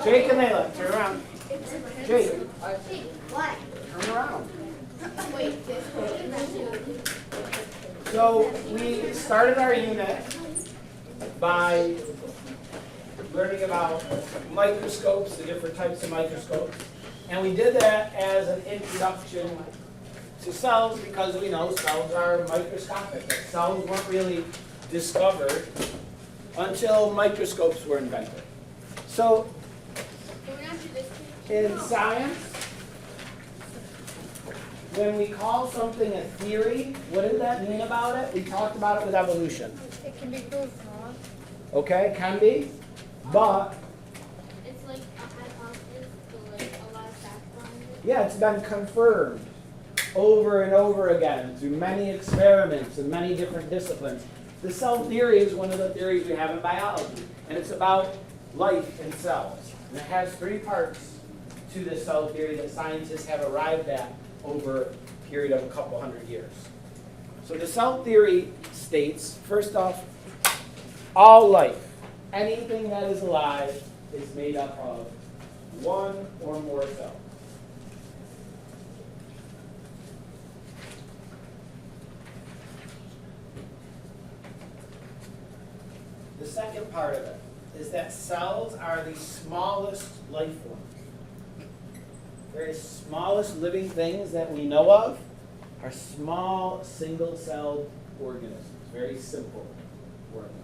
Jake and Layla, turn around. Jake, What? turn around. Wait. So we started our unit by learning about microscopes, the different types of microscopes. And we did that as an introduction to cells because we know cells are microscopic. That cells weren't really discovered until microscopes were invented. So in science, when we call something a theory, what does that mean about it? We talked about it with evolution. It can be proved wrong. Okay, can be, but It's like a hypothesis, but like a lot of facts behind it. yeah, it's been confirmed over and over again through many experiments and many different disciplines. The cell theory is one of the theories we have in biology, and it's about life in cells. And it has three parts to this cell theory that scientists have arrived at over a period of a couple hundred years. So the cell theory states, first off, all life, anything that is alive, is made up of one or more cells. The second part of it is that cells are the smallest life forms. Very smallest living things that we know of are small single-celled organisms, very simple organisms.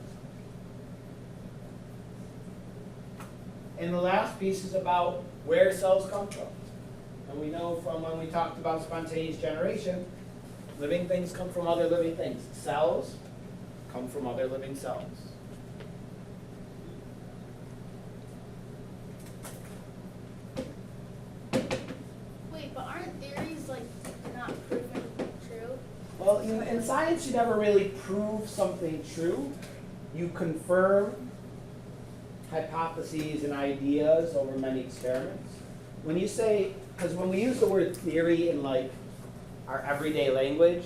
And the last piece is about where cells come from. And we know from when we talked about spontaneous generation, living things come from other living things. Cells come from other living cells. Wait, but aren't theories like not proven true? Well, in science, you never really prove something true. You confirm hypotheses and ideas over many experiments. When you say, because when we use the word theory in like our everyday language,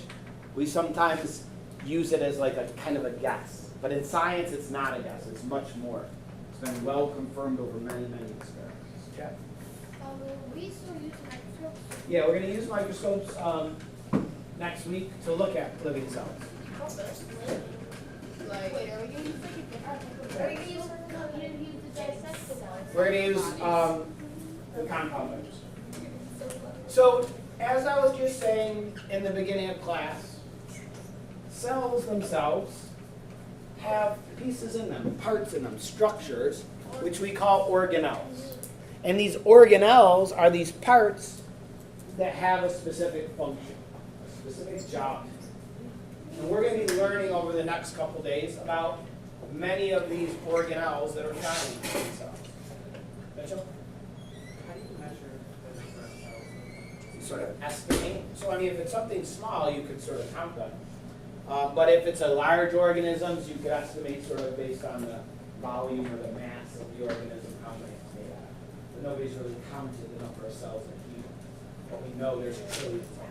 we sometimes use it as like a kind of a guess. But in science, it's not a guess. It's much more. It's been well confirmed over many, many experiments. Okay? Will we still use microscopes? Yeah, we're going to use microscopes next week to look at living cells. Like, wait, are we going to use like a different? Are we going to use the dissect ones? We're going to use the compound microscope. So, as I was just saying in the beginning of class, cells themselves have pieces in them, parts in them, structures, which we call organelles. And these organelles are these parts that have a specific function, a specific job. And we're going to be learning over the next couple days about many of these organelles that are found in cells. Mitchell? How do you measure the number of cells? You sort of estimate. So, I mean, if it's something small, you could sort of count them. But if it's a large organisms, you could estimate sort of based on the volume or the mass of the organism how many it's made out of. But nobody's really counted the number of cells in a human. But we know there's trillions of them.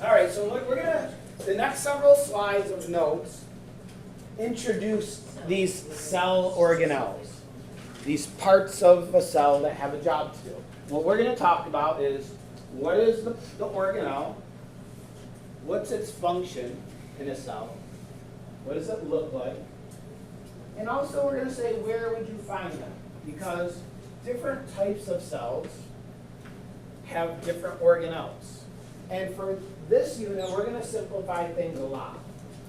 All right, so we're going to, the next several slides of notes, introduce these cell organelles, these parts of a cell that have a job to do. What we're going to talk about is what is the organelle, what's its function in a cell, what does it look like, and also we're going to say where would you find them, because different types of cells have different organelles. And for this unit, we're going to simplify things a lot.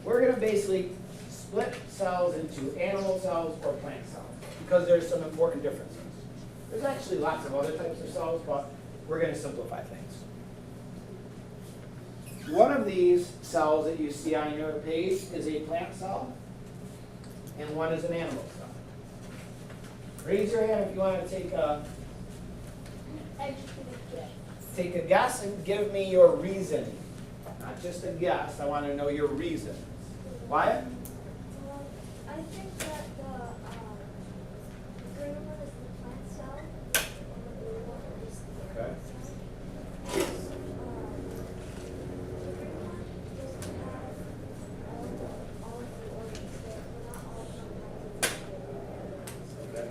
We're going to basically split cells into animal cells or plant cells because there's some important differences. There's actually lots of other types of cells, but we're going to simplify things. One of these cells that you see on your page is a plant cell, and one is an animal cell. Raise your hand if you want to take a guess and give me your reason. Not just a guess, I want to know your reason. Wyatt? I think that the green one is the plant cell, and the blue one is the Okay. animal cell. The green one doesn't have all of the organs, but not all of them have the Okay.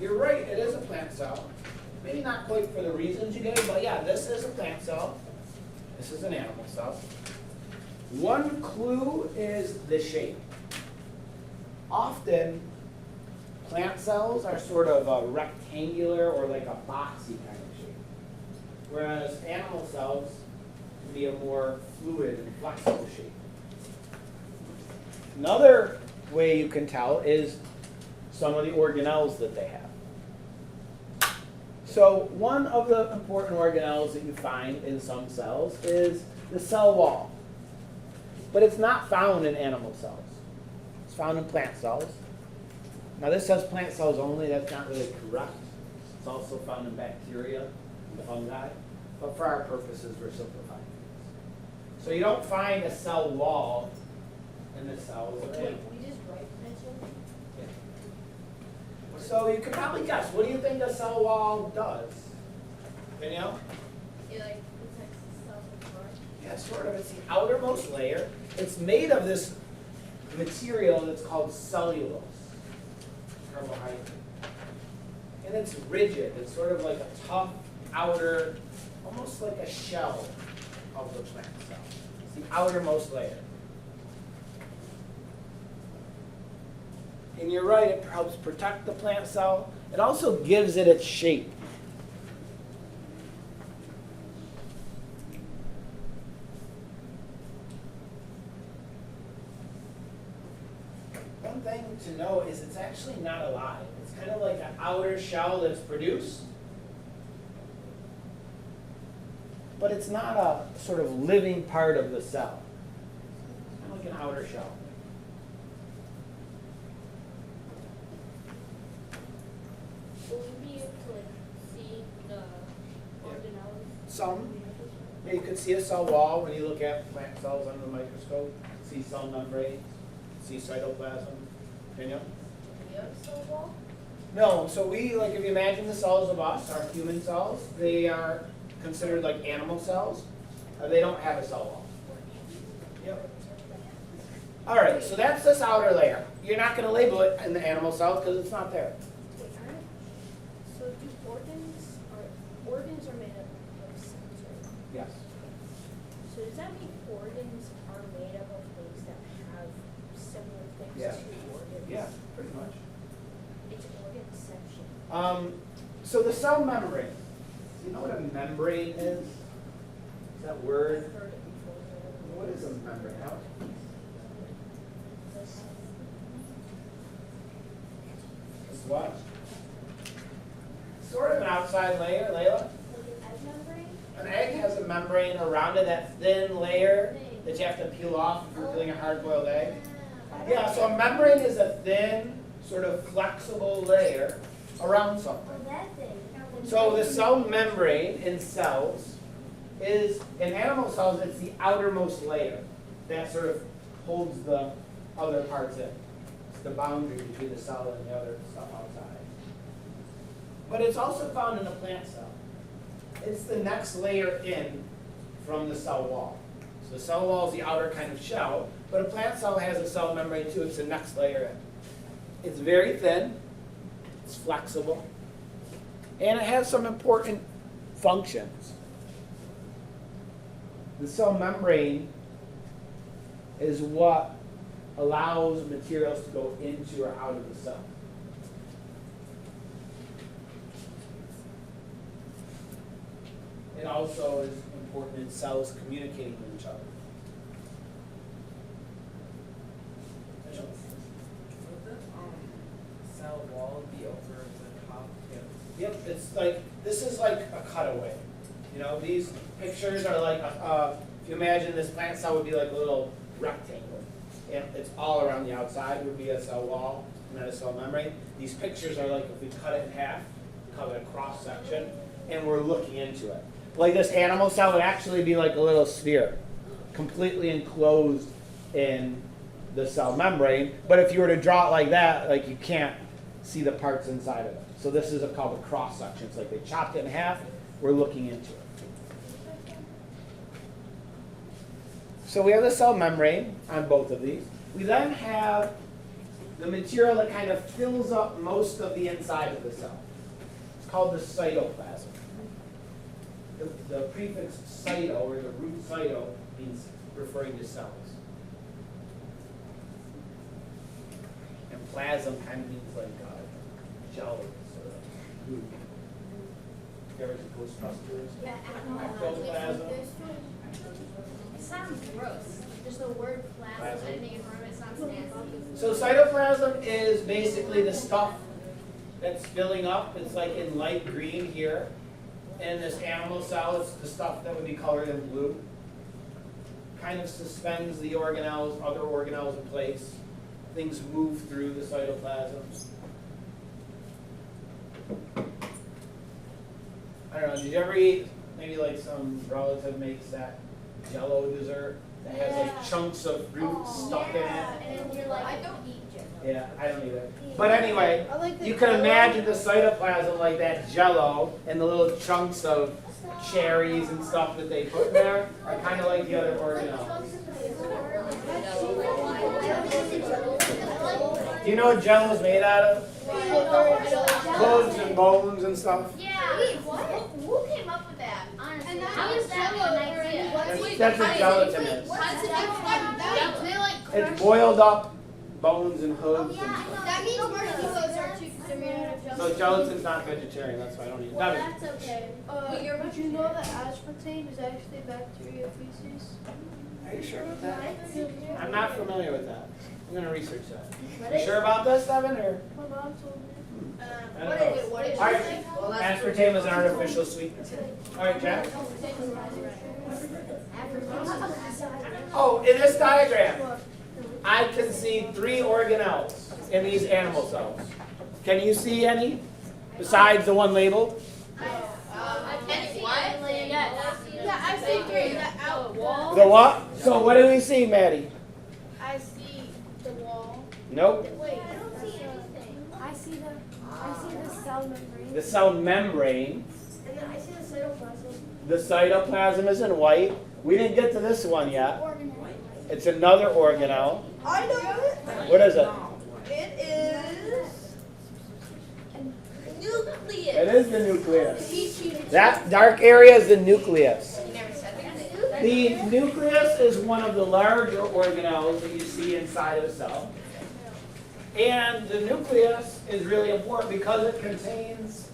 you're right, it is a plant cell. Maybe not quite for the reasons you gave, but yeah, this is a plant cell. This is an animal cell. One clue is the shape. Often, plant cells are sort of a rectangular or like a boxy kind of shape, whereas animal cells can be a more fluid and flexible shape. Another way you can tell is some of the organelles that they have. So one of the important organelles that you find in some cells is the cell wall. But it's not found in animal cells. It's found in plant cells. Now this says plant cells only. That's not really correct. It's also found in bacteria and fungi. But for our purposes, we're simplifying things. So you don't find a cell wall in the cells of animals. We just write plant cell? So you could probably guess. What do you think a cell wall does? Danielle? It like protects the cells apart. Yeah, sort of. It's the outermost layer. It's made of this material that's called cellulose, carbohydrate. And it's rigid. It's sort of like a tough outer, almost like a shell of the plant cell. It's the outermost layer. And you're right, it helps protect the plant cell. It also gives it its shape. One thing to know is it's actually not alive. It's kind of like an outer shell that's produced, but it's not a sort of living part of the cell. It's kind of like an outer shell. Will we be able to like see the organelles? Some. Yeah, you could see a cell wall when you look at plant cells under the microscope. See cell membrane, see cytoplasm. Danielle? Do we have a cell wall? No, so we, like if you imagine the cells of us, our human cells, they are considered like animal cells. They don't have a cell wall. Yep. All right, so that's this outer layer. You're not going to label it in the animal cells because it's not there. Wait, so do organs are made up of cells, right? Yes. So does that mean organs are made up of things that have similar things Yeah. to organs? Yeah, pretty much. It's organception. So the cell membrane. Do you know what a membrane is? That word? I've heard it before. What is a membrane? How? It's what? Sort of an outside layer, Layla. Like an egg membrane? An egg has a membrane around it, that thin layer that you have to peel off if you're peeling a hard-boiled egg. Yeah, so a membrane is a thin, sort of flexible layer around something. That thing. So the cell membrane in cells is, in animal cells, it's the outermost layer that sort of holds the other parts in. It's the boundary between the cell and the other stuff outside. But it's also found in a plant cell. It's the next layer in from the cell wall. So the cell wall is the outer kind of shell, but a plant cell has a cell membrane too. It's the next layer in. It's very thin. It's flexible. And it has some important functions. The cell membrane is what allows materials to go into or out of the cell. It also is important in cells communicating with each other. Cell wall be over the top. Yep, it's like, this is like a cutaway. You know, these pictures are like, if you imagine this plant cell would be like a little rectangle. And it's all around the outside would be a cell wall and then a cell membrane. These pictures are like if we cut it in half, cut it a cross section, and we're looking into it. Like this animal cell would actually be like a little sphere, completely enclosed in the cell membrane. But if you were to draw it like that, like you can't see the parts inside of it. So this is called a cross section. It's like they chopped it in half, we're looking into it. So we have the cell membrane on both of these. We then have the material that kind of fills up most of the inside of the cell. It's called the cytoplasm. The prefix cyto, or the root cyto, means referring to cells. And plasm kind of means like gel or glue. You ever see Ghostbusters? Ectoplasm. It sounds gross. Just the word plasma ending in room, it sounds nasty. So cytoplasm is basically the stuff that's filling up. It's like in light green here. In this animal cell, it's the stuff that would be colored in blue. Kind of suspends the organelles, other organelles in place. Things move through the cytoplasm. I don't know, did you ever eat, maybe like some relative makes that Jello dessert that has like chunks of fruit stuck in it? And you're like, I don't eat Jello. Yeah, I don't either. But anyway, you can imagine the cytoplasm like that Jello, and the little chunks of cherries and stuff that they put in there are kind of like the other organelles. Do you know what Jello is made out of? Bones and bones and stuff. Yeah. Who came up with that? Honestly, how is that an idea? That's what gelatin is. They like It's boiled up bones and hooves. And that means marshmallows are too, because they're made out of so gelatin's not vegetarian, that's why I don't eat it. Well, that's okay. Did you know that aspartame is actually bacteria feces? Are you sure about that? I'm not familiar with that. I'm going to research that. You sure about this, Evan? Or? My mom told me. I don't know. All right. Aspartame is an artificial sweetener. All right, Jack. Oh, in this diagram, I can see 3 organelles in these animal cells. Can you see any besides the one labeled? Yeah, I see 3. The what? So what do we see, Maddie? I see the wall. Nope. Wait, I don't see anything. I see the cell membrane. The cell membrane. And then I see the cytoplasm. The cytoplasm is in white. We didn't get to this one yet. Organelle. It's another organelle. I know it. What is it? It is nucleus. It is the nucleus. That dark area is the nucleus. The nucleus is one of the larger organelles that you see inside of a cell. And the nucleus is really important because it contains,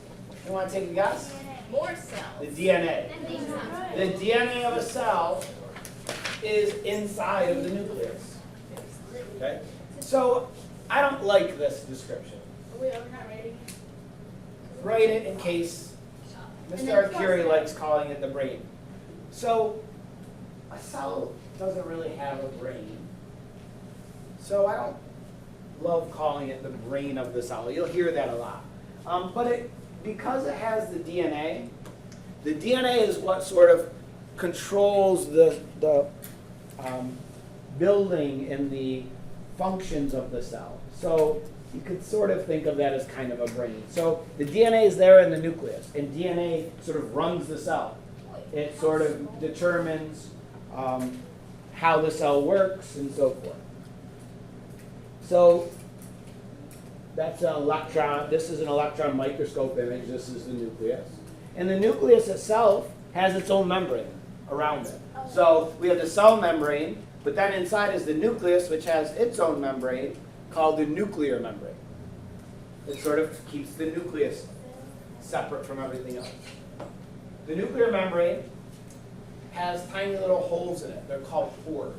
you want to take a guess? More cells. The DNA. The DNA of a cell is inside of the nucleus. Okay? So I don't like this description. Wait, are we not writing it? Write it in case Mr. Arcuri likes calling it the brain. So a cell doesn't really have a brain. So I don't love calling it the brain of the cell. You'll hear that a lot. But because it has the DNA is what sort of controls the building and the functions of the cell. So you could sort of think of that as kind of a brain. So the DNA is there in the nucleus, and DNA sort of runs the cell. It sort of determines how the cell works and so forth. So that's an electron. This is an electron microscope image. This is the nucleus. And the nucleus itself has its own membrane around it. So we have the cell membrane, but then inside is the nucleus, which has its own membrane called the nuclear membrane. It sort of keeps the nucleus separate from everything else. The nuclear membrane has tiny little holes in it. They're called pores.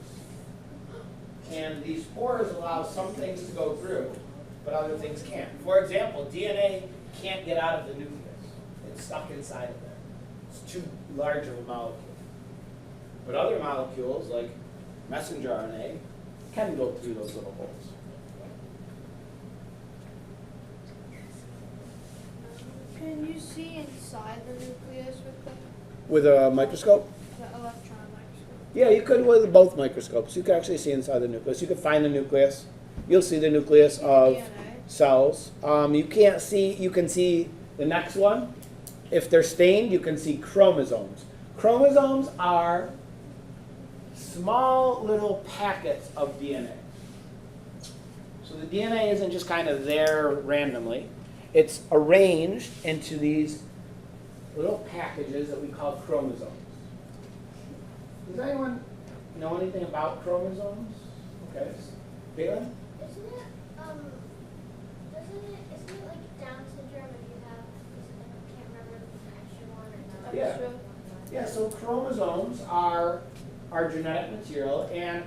And these pores allow some things to go through, but other things can't. For example, DNA can't get out of the nucleus. It's stuck inside of there. It's too large of a molecule. But other molecules, like messenger RNA, can go through those little holes. Can you see inside the nucleus With a microscope? the electron microscope? Yeah, you could with both microscopes. You could actually see inside the nucleus. You could find the nucleus. You'll see the nucleus of DNA. cells. You can't see, you can see the next one. If they're stained, you can see chromosomes. Chromosomes are small little packets of DNA. So the DNA isn't just kind of there randomly. It's arranged into these little packages that we call chromosomes. Does anyone know anything about chromosomes? Okay. Caitlin? Isn't it like Down syndrome if you have, I can't remember if it's an extra one or not. Yeah. Extra. Yeah, so chromosomes are genetic material, and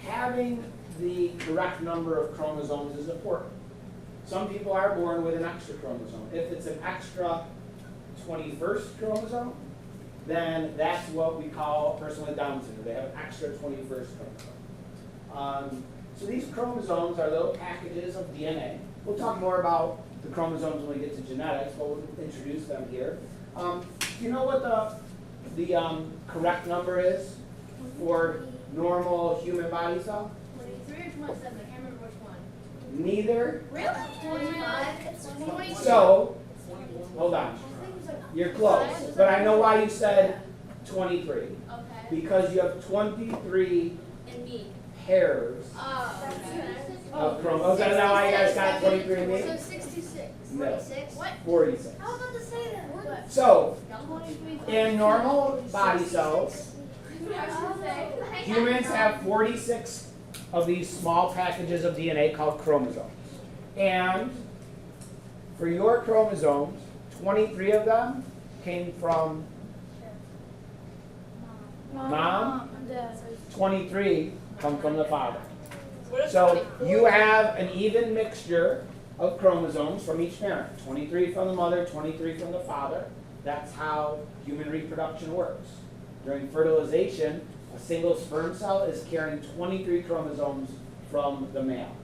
having the correct number of chromosomes is important. Some people are born with an extra chromosome. If it's an extra 21st chromosome, then that's what we call a person with Down syndrome. They have an extra 21st chromosome. So these chromosomes are little packages of DNA. We'll talk more about the chromosomes when we get to genetics, but we'll introduce them here. Do you know what the correct number is for normal human body cell? 23 or 27? I can't remember which one. Neither. Really? 25. So, hold on. You're close. But I know why you said 23. Okay. Because you have 23 And me. pairs Oh, okay. of chromosomes. Is that why you guys got 23 and me? So 66. No. 46? What? 46. I was about to say that. What? So, 23. in normal body cells, Oh. humans have 46 of these small packages of DNA called chromosomes. And for your chromosomes, 23 of them came from Mom? And Dad. 23 come from the father. So you have an even mixture of chromosomes from each parent. 23 from the mother, 23 from the father. That's how human reproduction works. During fertilization, a single sperm cell is carrying 23 chromosomes from the male.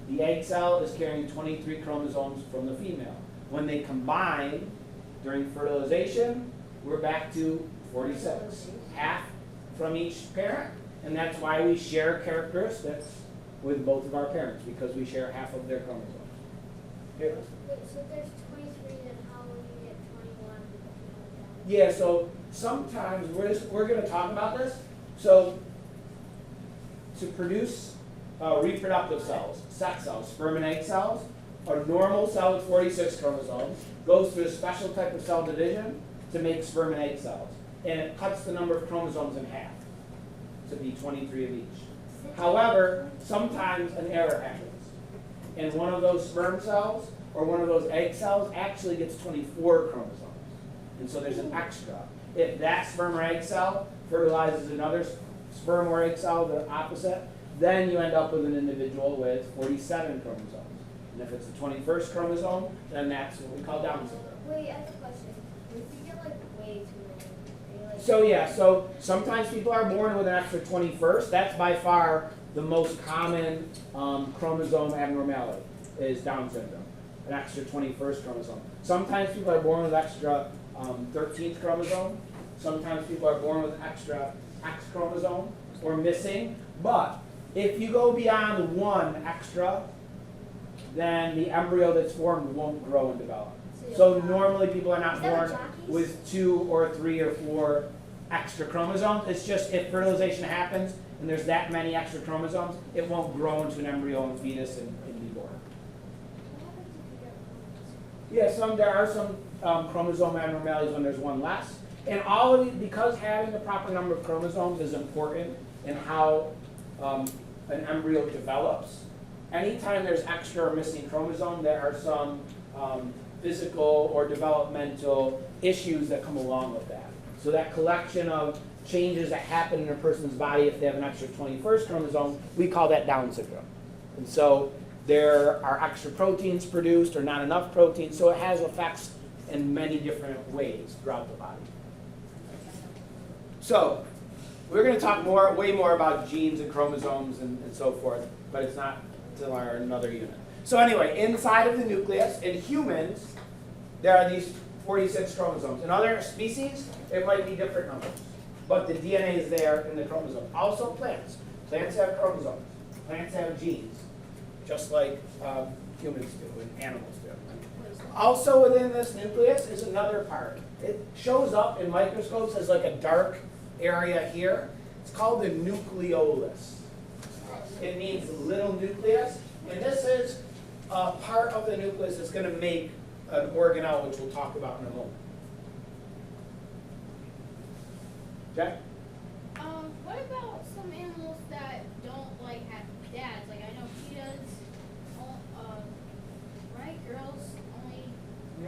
The egg cell is carrying 23 chromosomes from the female. When they combine during fertilization, we're back to 46. Half from each parent, and that's why we share characteristics with both of our parents, because we share half of their chromosomes. Here. Wait, so there's 23, then how will you get 21? Yeah, so sometimes we're going to talk about this. So to produce reproductive cells, sex cells, sperm and egg cells, a normal cell with 46 chromosomes goes through a special type of cell division to make sperm and egg cells. And it cuts the number of chromosomes in half to be 23 of each. However, sometimes an error happens. And one of those sperm cells or one of those egg cells actually gets 24 chromosomes. And so there's an extra. If that sperm or egg cell fertilizes another sperm or egg cell, the opposite, then you end up with an individual with 47 chromosomes. And if it's the 21st chromosome, then that's what we call Down syndrome. Wait, I have a question. If you get like way too many, So yeah, so sometimes people are born with an extra 21st. That's by far the most common chromosome abnormality is Down syndrome, an extra 21st chromosome. Sometimes people are born with extra 13th chromosome. Sometimes people are born with extra X chromosome or missing. But if you go beyond one extra, then the embryo that's formed won't grow and develop. So normally people are not Is that what born jockeys? with 2 or 3 or 4 extra chromosomes. It's just if fertilization happens and there's that many extra chromosomes, it won't grow into an embryo and fetus and be born. Yeah, there are some chromosome abnormalities when there's one less. And all of these, because having the proper number of chromosomes is important in how an embryo develops, anytime there's extra or missing chromosome, there are some physical or developmental issues that come along with that. So that collection of changes that happen in a person's body if they have an extra 21st chromosome, we call that Down syndrome. And so there are extra proteins produced or not enough proteins, so it has effects in many different ways throughout the body. So we're going to talk way more about genes and chromosomes and so forth, but it's not until another unit. So anyway, inside of the nucleus, in humans, there are these 46 chromosomes. In other species, it might be different numbers, but the DNA is there in the chromosome. Also plants. Plants have chromosomes. Plants have genes, just like humans do and animals do. Also within this nucleus is another part. It shows up in microscopes as like a dark area here. It's called the nucleolus. It means little nucleus. And this of the nucleus that's going to make an organelle, which we'll talk about in a moment. Jack? What about some animals that don't like have dads? Like I know cheetahs, right? Girls only.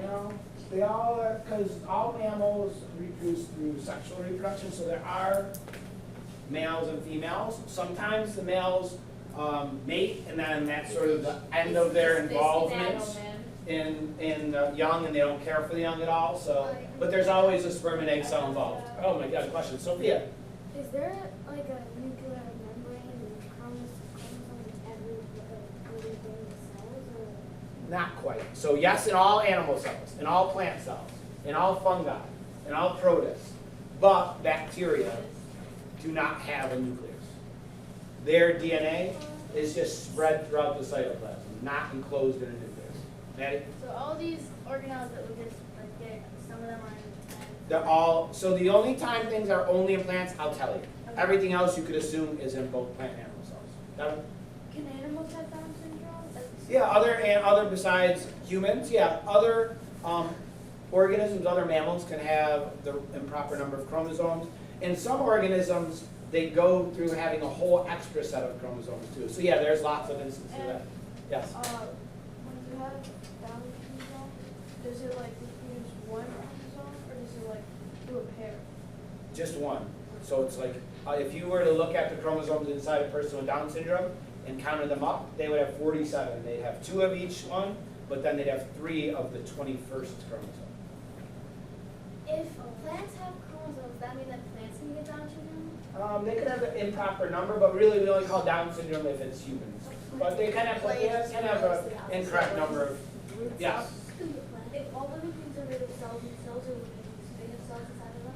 No, they all are, because all mammals reproduce through sexual reproduction, so there are males and females. Sometimes the males mate, and then that's sort of the end of their involvement in the young, and they don't care for the young at all. So, but there's always a sperm and egg cell involved. Oh my God, question, Sophia. Is there like a nuclear membrane and chromosomes in every living cells, or? Not quite. So yes, in all animal cells, in all plant cells, in all fungi, in all protists, but bacteria do not have a nucleus. Their DNA is just spread throughout the cytoplasm, not enclosed in a nucleus. Maddie? So all these organelles that we just like get, some of them are in plants. They're all, so the only time things are only in plants, I'll tell you. Okay. Everything else you could assume is in both plant and animal cells. Devin? Can animals have Down syndrome? Yeah, other besides humans, yeah, other organisms, other mammals can have the improper number of chromosomes. In some organisms, they go through having a whole extra set of chromosomes too. So yeah, there's lots of instances of that. Yes? When you have Down syndrome, does it like reproduce one chromosome or does it like do a pair? Just one. So it's like, if you were to look at the chromosomes inside a person with Down syndrome and counted them up, they would have 47. They'd have 2 of each one, but then they'd have 3 of the 21st chromosome. If plants have chromosomes, that means that plants can get Down syndrome? They could have an improper number, but really we only call Down syndrome if it's humans. But they can have, can have an incorrect number of, yes. If all living things are made of cells and cells are living things, do they have cells inside of them?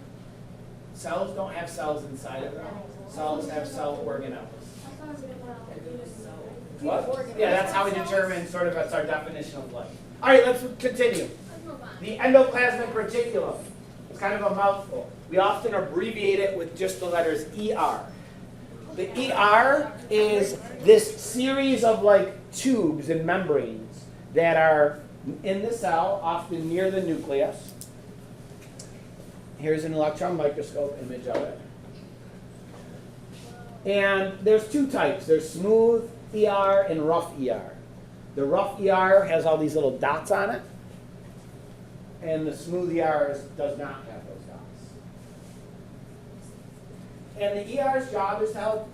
Cells don't have cells inside of them. Cells have cell organelles. What? Yeah, that's how we determine, sort of, that's our definition of life. All right, let's continue. Let's move on. The endoplasmic reticulum. It's kind of a mouthful. We often abbreviate it with just the letters ER. The ER is this series of like tubes and membranes that are in the cell, often near the nucleus. Here's an electron microscope image of it. And there's 2 types. There's smooth ER and rough ER. The rough ER has all these little dots on it, and the smooth ER does not have those dots. And the ER's job is to help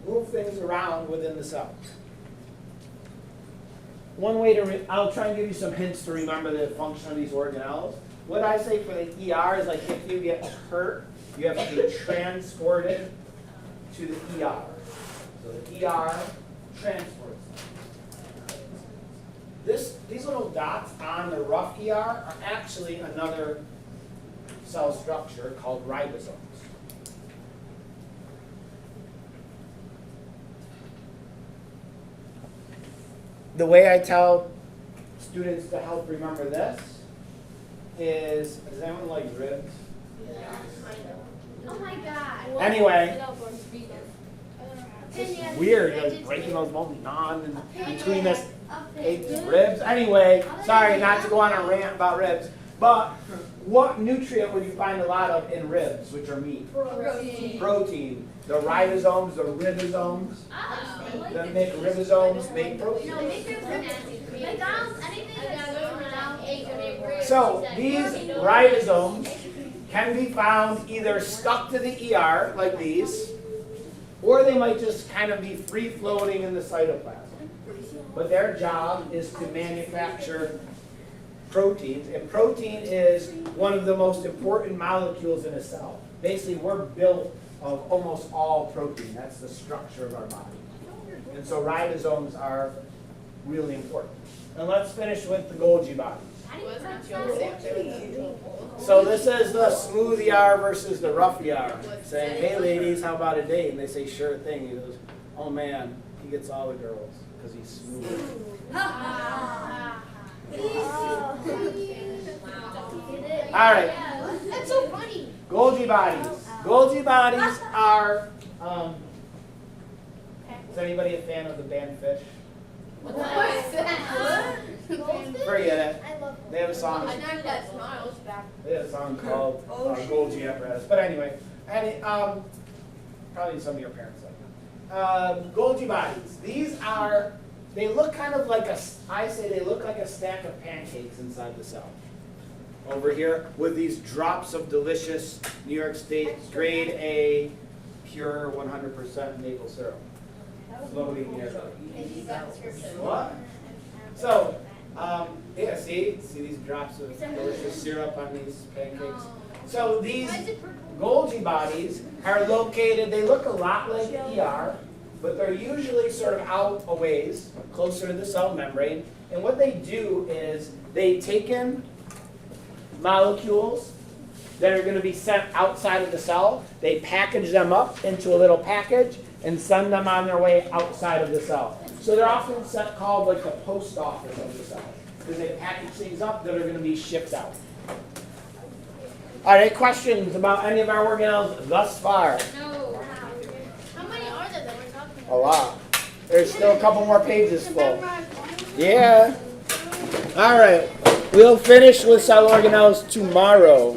move things around within the cell. One way to, I'll try and give you some hints to remember the function of these organelles. What I say for the ER is like if you get hurt, you have to be transported to the ER. So the ER transports. These little dots on the rough ER are actually another cell structure called ribosomes. The way I tell students to help remember this is, does anyone like ribs? Oh my God. Anyway, Opinion. it's weird, like breaking those bones on and between this ribs. Anyway, sorry not to go on a rant about ribs, but what nutrient would you find a lot of in ribs, which are meat? Protein. Protein. The ribosomes, the ribosomes, Oh. that make ribosomes make protein. No, make your McDonald's, anything that's So these ribosomes can be found either stuck to the ER, like these, or they might just kind of be free floating in the cytoplasm. But their job is to manufacture proteins, and protein is one of the most important molecules in a cell. Basically, we're built of almost all protein. That's the structure of our body. And so ribosomes are really important. And let's finish with the Golgi bodies. So this is the smooth ER versus the rough ER. Saying, hey ladies, how about a date? And they say, sure thing. He goes, oh man, he gets all the girls because he's smooth. All right, That's so funny. Golgi bodies. Golgi bodies are, is anybody a fan of the band Fish? What's that? have a song. I know that smiles back. They had a song called Golgi apparatus. But anyway, probably some of your parents like them. Golgi bodies. They look kind of like they look like a stack of pancakes inside the cell. Over here with these drops of delicious New York State grade A pure 100% maple syrup floating near them. What? So, yeah, see these drops of delicious syrup on these pancakes? So these Golgi bodies are located, they look a lot like ER, but they're usually sort of out a ways, closer to the cell membrane. And what they do is they take in molecules that are going to be sent outside of the cell. They package them up into a little package and send them on their way outside of the cell. So they're often called like the post office of the cell, because they package things up that are going to be shipped out. All right, questions about any of our organelles thus far? No. How many are there that we're talking about? A lot. There's still a couple more pages full. Yeah. All right. We'll finish with cell organelles tomorrow.